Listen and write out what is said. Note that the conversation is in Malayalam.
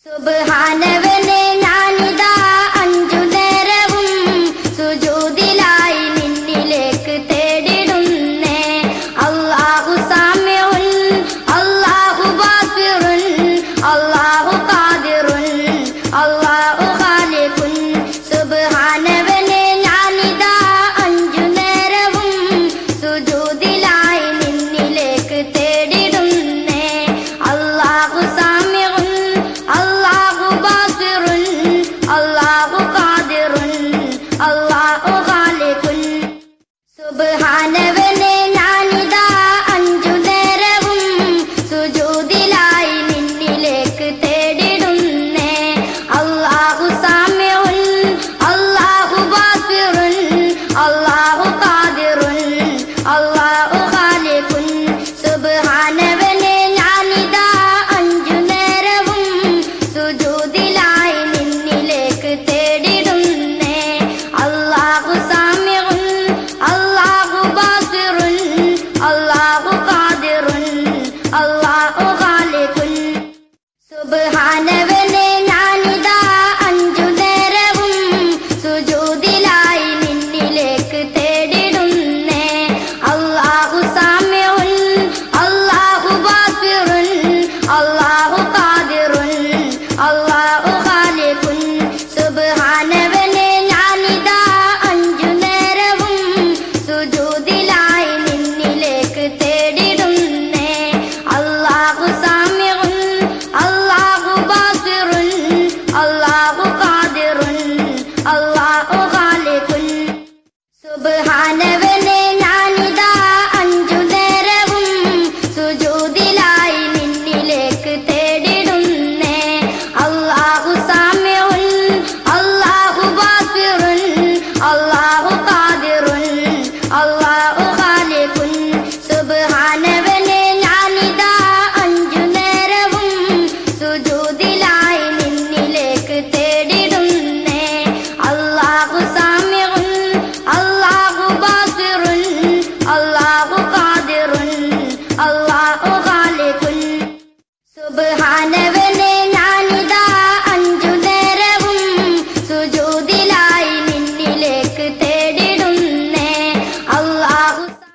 സുബ്ഹാനവനെ ഞാനിതാ അഞ്ചു നേരവും സുജൂദിലായി നിന്നിലേക്ക് തേടിടുന്നേ. അല്ലാഹു സാമിഉൻ, അല്ലാഹു ബാസിറുൻ, അല്ലാഹു ഖാദിറുൻ, അല്ലാഹു ഖാലിഖുൻ. സുബ്ഹാനവനെ ഞാനിതാ അഞ്ചു നേരവും സുജൂദിലായി നിന്നിലേക്ക് തേടിടുന്നേ. അല്ലാഹു സാമിഉൻ, അല്ലാഹു ബാസിറുൻ, അല്ലാഹു ഖാദിറുൻ, അല്ലാഹു ഖാലിഖുൻ. സുബ്ഹാനവനെ ഞാനിതാ അഞ്ചു നേരവും സുജൂദിലായി നിന്നിലേക്ക് തേടിടുന്നേ. അല്ലാഹു സാമിഉൻ, അല്ലാഹു ബാസിറുൻ, അല്ലാഹു ഖാദിറുൻ, അല്ലാഹു ഖാലിഖുൻ. സുബ്ഹാനവനെ ഞാനിതാ അഞ്ചു നേരവും സുജൂദിലായി നിന്നിലേക്ക് തേടിടുന്നേ. അല്ലാഹു സാമിഉൻ, അല്ലാഹു ബാസിറുൻ, അല്ലാഹു ഖാദിറുൻ, അല്ലാഹു ഖാലിഖുൻ. സുബ്ഹാനവനെ ഞാനിതാ അഞ്ചു നേരവും സുജൂദിലായി നിന്നിലേക്ക് തേടിടുന്നേ. അല്ലാഹു സാമിഉൻ, അല്ലാഹു ബാസിറുൻ, അല്ലാഹു ഖാദിറുൻ, അല്ലാഹു ഖാലിഖുൻ. സുബ്ഹാനവനെ ഞാനിതാ അഞ്ചു നേരവും സുജൂദിലായി നിന്നിലേക്ക് തേടിടുന്നേ. അല്ലാഹു സാമിഉൻ, അല്ലാഹു ബാസിറുൻ, അല്ലാഹു ഖാദിറുൻ, അല്ലാഹു ഖാലിഖുൻ. സുബ്ഹാനവനെ ഞാനിതാ അഞ്ചു നേരവും സുജൂദിലായി നിന്നിലേക്ക് തേടിടുന്നേ. അല്ലാഹു സാമിഉൻ, അല്ലാഹു ബാസിറുൻ, അല്ലാഹു ഖാദിറുൻ, അല്ലാഹു ഖാലിഖുൻ. സുബ്ഹാനവനെ ഞാനിതാ അഞ്ചു നേരവും സുജൂദിലായി നിന്നിലേക്ക് തേടിടുന്നേ. അല്ലാഹു സാമിഉൻ, അല്ലാഹു ബാസിറുൻ, അല്ലാഹു ഖാദിറുൻ, അല്ലാഹു ഖാലിഖുൻ. സുബ്ഹാനവനെ